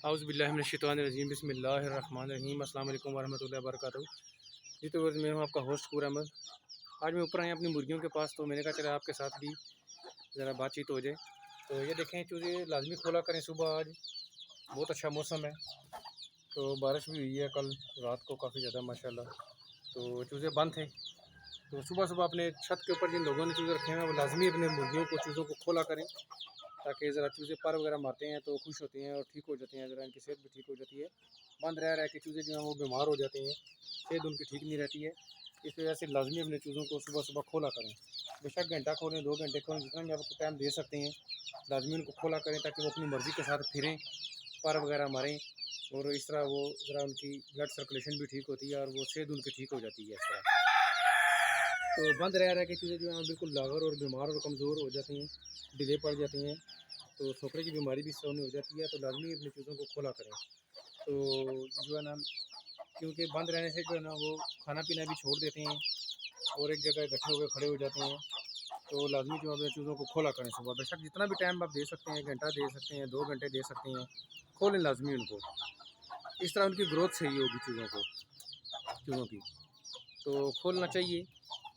औज़ुबिल्लाहिमिनश्शैतानिर्रजीम बिस्मिल्लाहिर्रहमानिर्रहीम अस्सलाम वालेकुम वरहमतुल्लाहि वबरकातुहू। जी तो मैं हूँ आपका होस्ट कूर अहमद। आज मैं ऊपर आया अपनी मुर्गियों के पास, तो मैंने कहा चला आपके साथ भी ज़रा बातचीत हो जाए। तो ये देखें, चूज़े लाजमी खोला करें सुबह। आज बहुत अच्छा मौसम है, तो बारिश भी हुई है कल रात को काफ़ी ज़्यादा माशाल्लाह। तो चूज़े बंद थे, तो सुबह सुबह अपने छत के ऊपर जिन लोगों ने चूज़े रखे हैं वो लाजमी अपने मुर्गियों को चूज़ों को खोला करें, ताकि ज़रा चूज़े पर वगैरह मारते हैं तो खुश होते हैं और ठीक हो जाते हैं, ज़रा इनकी सेहत भी ठीक हो जाती है। बंद रह के चूज़े जो हैं वो बीमार हो जाते हैं, सेहत उनकी ठीक नहीं रहती है। इस वजह से लाजमी अपने चूज़ों को सुबह सुबह खोला करें। बेशक घंटा खोलें, 2 घंटे खोलें, जितना भी आपको टाइम दे सकते हैं लाजमी उनको खोला करें, ताकि वो अपनी मर्ज़ी के साथ फिरें, पर वगैरह मारें, और इस तरह वो ज़रा उनकी ब्लड सर्कुलेशन भी ठीक होती है और वो सेहत उनकी ठीक हो जाती है इस तरह। तो बंद रह के चूज़े जो हैं बिल्कुल लागर और बीमार और कमज़ोर हो जाती हैं, ढीले पड़ जाती हैं, तो सोखरे की बीमारी भी सोने हो जाती है। तो लाजमी अपनी चीज़ों को खोला करें। तो जो है ना, क्योंकि बंद रहने से जो है ना वो खाना पीना भी छोड़ देते हैं और एक जगह इकट्ठे होकर खड़े हो जाते हैं। तो लाजमी जो है चीज़ों को खोला करें सुबह। बेशक जितना भी टाइम आप दे सकते हैं, घंटा दे सकते हैं, 2 घंटे दे सकते हैं, खोलें लाजमी उनको। इस तरह उनकी ग्रोथ सही होगी चूज़ों की। तो खोलना चाहिए।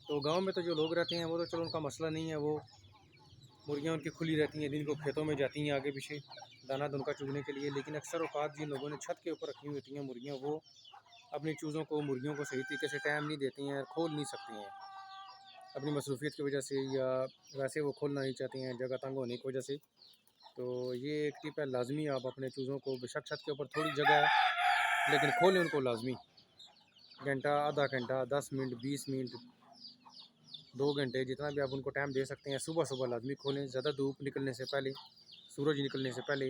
तो गाँव में तो जो लोग रहते हैं वो तो चलो उनका मसला नहीं है, वो मुर्गियाँ उनकी खुली रहती हैं, दिन को खेतों में जाती हैं आगे पीछे दाना दुनका चुगने के लिए। लेकिन अक्सर औकात जिन लोगों ने छत के ऊपर रखी हुई होती हैं मुर्गियाँ, वो अपनी चूज़ों को मुर्गियों को सही तरीके से टाइम नहीं देती हैं, खोल नहीं सकती हैं अपनी मसरूफियत की वजह से, या वैसे वो खोलना नहीं चाहती हैं जगह तंग होने की वजह से। तो ये एक टिप है, लाजमी आप अपने चूज़ों को, बेशक छत के ऊपर थोड़ी जगह है लेकिन खोलें उनको लाजमी। घंटा, आधा घंटा, 10 मिनट, 20 मिनट, 2 घंटे, जितना भी आप उनको टाइम दे सकते हैं, सुबह सुबह लाजमी खोलें। ज़्यादा धूप निकलने से पहले, सूरज निकलने से पहले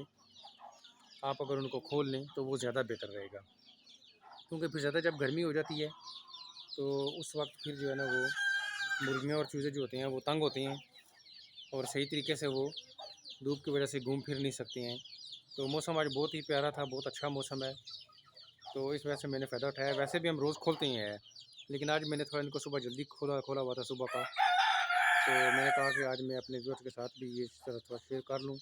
आप अगर उनको खोल लें तो वो ज़्यादा बेहतर रहेगा। क्योंकि फिर ज़्यादा जब गर्मी हो जाती है तो उस वक्त फिर जो है ना वो मुर्गियाँ और चूज़े जो होते हैं वो तंग होते हैं और सही तरीके से वो धूप की वजह से घूम फिर नहीं सकते हैं। तो मौसम आज बहुत ही प्यारा था, बहुत अच्छा मौसम है, तो इस वजह से मैंने फ़ायदा उठाया। वैसे भी हम रोज़ खोलते ही हैं, लेकिन आज मैंने थोड़ा इनको सुबह जल्दी खोला हुआ था सुबह का। तो मैंने कहा कि आज मैं अपने व्यूअर्स के साथ भी ये इस तरह थोड़ा शेयर कर लूँ।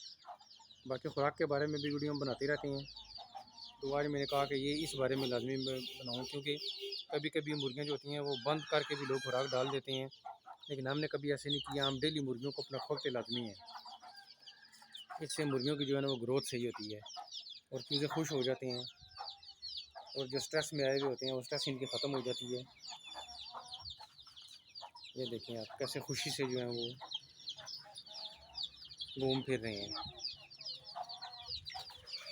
बाकी खुराक के बारे में भी वीडियो हम बनाते रहते हैं, तो आज मैंने कहा कि ये इस बारे में लाजमी मैं बनाऊँ, क्योंकि कभी कभी मुर्गियाँ जो होती हैं वो बंद करके भी लोग खुराक डाल देते हैं, लेकिन हमने कभी ऐसे नहीं किया। हम डेली मुर्गियों को अपना खोलते लाजमी है। इससे मुर्गियों की जो है ना वो ग्रोथ सही होती है और चीज़ें खुश हो जाते हैं, और जो स्ट्रेस में आए हुए होते हैं वो स्ट्रेस इनकी ख़त्म हो जाती है। ये देखें आप कैसे खुशी से जो है वो घूम फिर रहे हैं।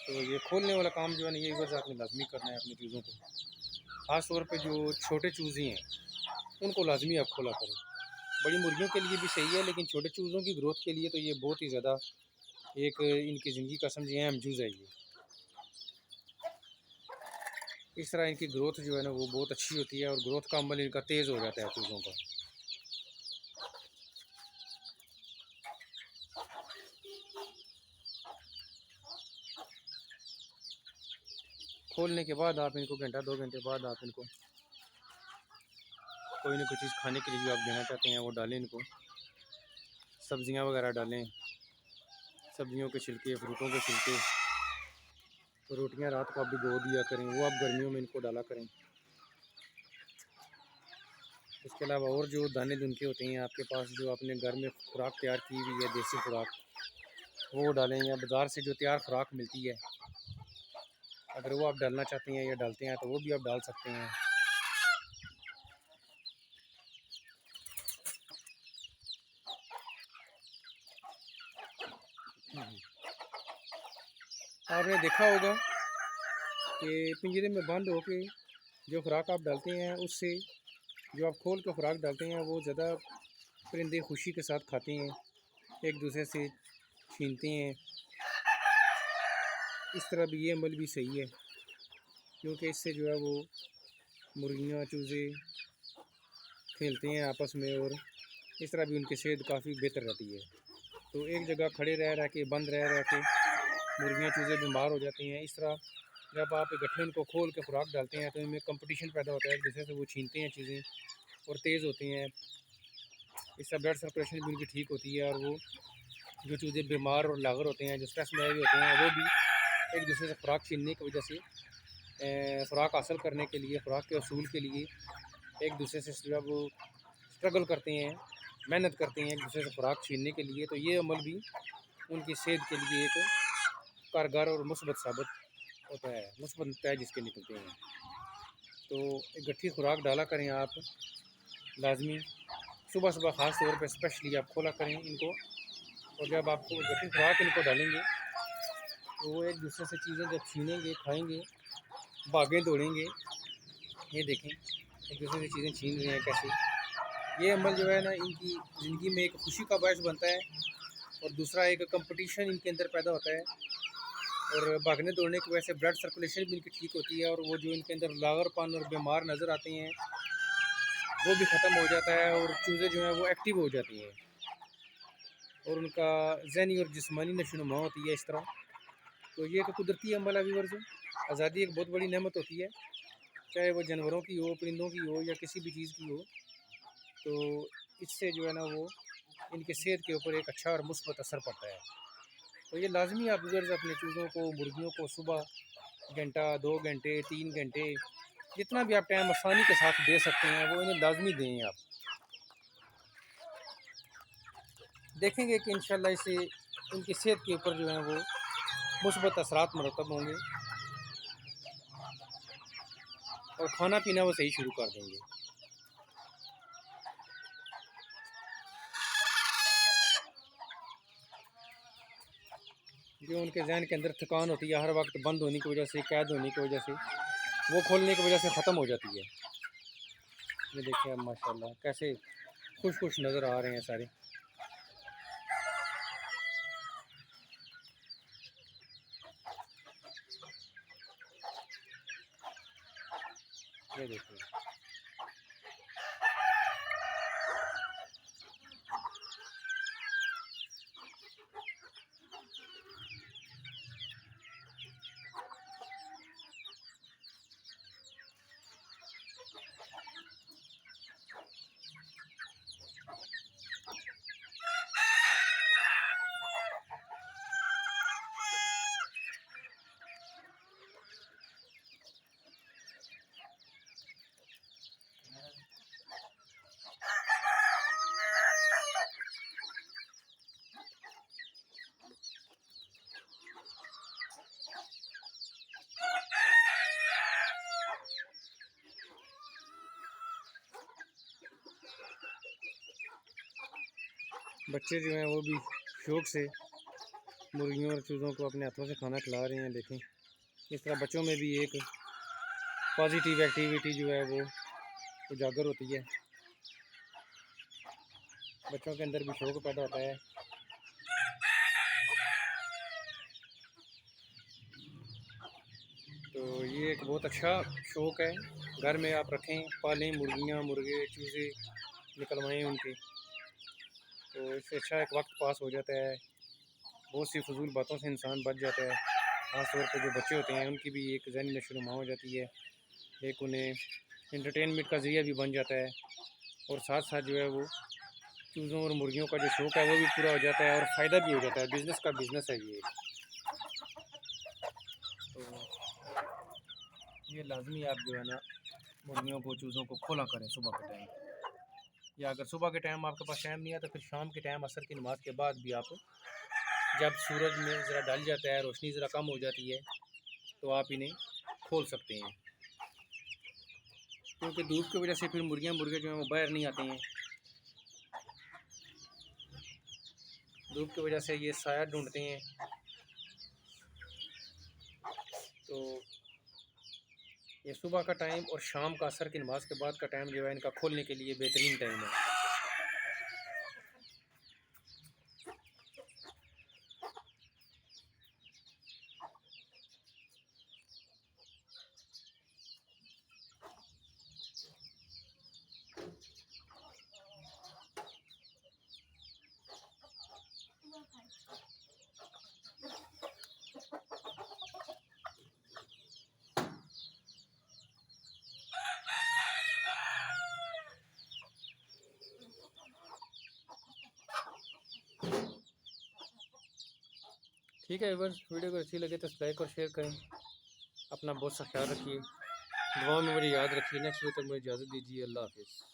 तो ये खोलने वाला काम जो है ना ये बस आपने लाजमी करना है अपनी चीज़ों को। ख़ास तौर पे जो छोटे चूज़े हैं उनको लाजमी आप खोला करें। बड़ी मुर्गियों के लिए भी सही है, लेकिन छोटे चूज़ों की ग्रोथ के लिए तो ये बहुत ही ज़्यादा एक इनकी ज़िंदगी का समझिए अहम जुज़ है ये। इस तरह इनकी ग्रोथ जो है ना वो बहुत अच्छी होती है और ग्रोथ का अमल इनका तेज़ हो जाता है चूज़ों का। खोलने के बाद आप इनको घंटा 2 घंटे बाद आप इनको कोई ना कोई चीज़ खाने के लिए जो आप देना चाहते हैं वो डालें इनको। सब्ज़ियाँ वगैरह डालें, सब्ज़ियों के छिलके, फ्रूटों के छिलके, रोटियाँ रात को आप भिगो दिया करें, वो आप गर्मियों में इनको डाला करें। इसके अलावा और जो दाने दुनके होते हैं आपके पास, जो आपने घर में खुराक तैयार की हुई है देसी खुराक, वो डालें, या बाज़ार से जो तैयार खुराक मिलती है अगर वो आप डालना चाहते हैं या डालते हैं तो वो भी आप डाल सकते हैं। आपने देखा होगा कि पिंजरे में बंद होके जो खुराक आप डालते हैं उससे जो आप खोल के खुराक डालते हैं वो ज़्यादा परिंदे खुशी के साथ खाते हैं, एक दूसरे से छीनते हैं। इस तरह भी ये अमल भी सही है, क्योंकि इससे जो है वो मुर्गियाँ चूज़े खेलते हैं आपस में और इस तरह भी उनकी सेहत काफ़ी बेहतर रहती है। तो एक जगह खड़े रह के, बंद रह के मुर्गियाँ चूज़े बीमार हो जाती हैं। इस तरह जब आप इकट्ठे उनको खोल के खुराक डालते हैं तो इनमें कंपटीशन पैदा होता है, एक दूसरे से वो छीनते हैं चीज़ें और तेज़ होती हैं। इससे ब्लड सर्कुलेशन भी उनकी ठीक होती है और वो जो चूज़े बीमार और लागर होते हैं, जो स्ट्रेस में आए हुए होते हैं, वो भी एक दूसरे से खुराक छीनने की वजह से, खुराक हासिल करने के लिए, खुराक के असूल के लिए एक दूसरे से जब वो स्ट्रगल करते हैं, मेहनत करते हैं एक दूसरे से खुराक छीनने के लिए, तो ये अमल भी उनकी सेहत के लिए एक कारगर और मुस्बत साबित होता है, मुस्बत नतीजे इसके निकलते हैं। तो एक गट्ठी खुराक डाला करें आप लाजमी, सुबह सुबह ख़ास तौर पे स्पेशली आप खोला करें इनको। और जब आपको गट्ठी खुराक इनको डालेंगे तो वो एक दूसरे से चीज़ें जब छीनेंगे, खाएंगे, भागें दौड़ेंगे, ये देखें एक दूसरे से चीज़ें छीन रहे हैं कैसे। ये अमल जो है ना इनकी ज़िंदगी में एक खुशी का बायस बनता है, और दूसरा एक कंपटीशन इनके अंदर पैदा होता है, और भागने दौड़ने की वजह से ब्लड सर्कुलेशन भी इनकी ठीक होती है, और वो जो इनके अंदर लागरपन और बीमार नज़र आते हैं वो भी ख़त्म हो जाता है, और चूज़े जो हैं वो एक्टिव हो जाती हैं, और उनका ज़हनी और जिस्मानी नशोनुमा होती है इस तरह। तो ये एक कुदरती अमल है व्यूअर्स। आज़ादी एक बहुत बड़ी नेमत होती है, चाहे वो जानवरों की हो, परिंदों की हो, या किसी भी चीज़ की हो। तो इससे जो है ना वो इनकी सेहत के ऊपर एक अच्छा और मुस्बत असर पड़ता है। तो ये लाजमी आप व्यूअर्स अपने चूज़ों को, मुर्गियों को सुबह घंटा, 2 घंटे, 3 घंटे, जितना भी आप टाइम आसानी के साथ दे सकते हैं वो इन्हें लाजमी दें आप। देखेंगे कि इंशाल्लाह इससे इनकी सेहत के ऊपर जो है वो मुस्बत असरात मरतब होंगे, और खाना पीना वो सही शुरू कर देंगे। जो उनके जहन के अंदर थकान होती है हर वक्त बंद होने की वजह से, कैद होने की वजह से, वो खोलने की वजह से ख़त्म हो जाती है। ये देखिए अब माशाल्लाह कैसे खुश खुश नज़र आ रहे हैं सारे। ये देखिए बच्चे जो हैं वो भी शौक़ से मुर्गियों और चूज़ों को अपने हाथों से खाना खिला रहे हैं। देखें इस तरह बच्चों में भी एक पॉजिटिव एक्टिविटी जो है वो उजागर होती है, बच्चों के अंदर भी शौक़ पैदा होता है। तो ये एक बहुत अच्छा शौक़ है, घर में आप रखें, पालें, मुर्गियाँ, मुर्गे, चूज़े निकलवाएँ उनके। तो इससे अच्छा एक वक्त पास हो जाता है, बहुत सी फ़िज़ूल बातों से इंसान बच जाता है। ख़ास तौर पे जो बच्चे होते हैं उनकी भी एक ज़हनी नशोनुमा हो जाती है, एक उन्हें एंटरटेनमेंट का ज़रिया भी बन जाता है, और साथ साथ जो है वो चूज़ों और मुर्गियों का जो शौक़ है वो भी पूरा हो जाता है, और फ़ायदा भी हो जाता है। बिज़नेस का बिज़नेस है ये। तो ये लाज़मी आप जो है ना मुर्गियों को, चूज़ों को खोला करें सुबह के टाइम, या अगर सुबह के टाइम आपके पास टाइम नहीं है तो फिर शाम के टाइम असर की नमाज़ के बाद भी आप, जब सूरज में ज़रा ढल जाता है, रोशनी ज़रा कम हो जाती है, तो आप इन्हें खोल सकते हैं, क्योंकि धूप की वजह से फिर मुर्गियाँ मुर्गे जो हैं वो बाहर नहीं आते हैं। धूप की वजह से ये साया ढूंढते हैं। तो ये सुबह का टाइम और शाम का असर की नमाज के बाद का टाइम जो है इनका खोलने के लिए बेहतरीन टाइम है। ठीक है व्यूअर्स, वीडियो को अच्छी लगे तो लाइक और शेयर करें। अपना बहुत सा ख्याल रखिए, दुआ में मुझे याद रखिए। नेक्स्ट वीडियो तक मुझे इजाज़त दीजिए। अल्लाह हाफिज़।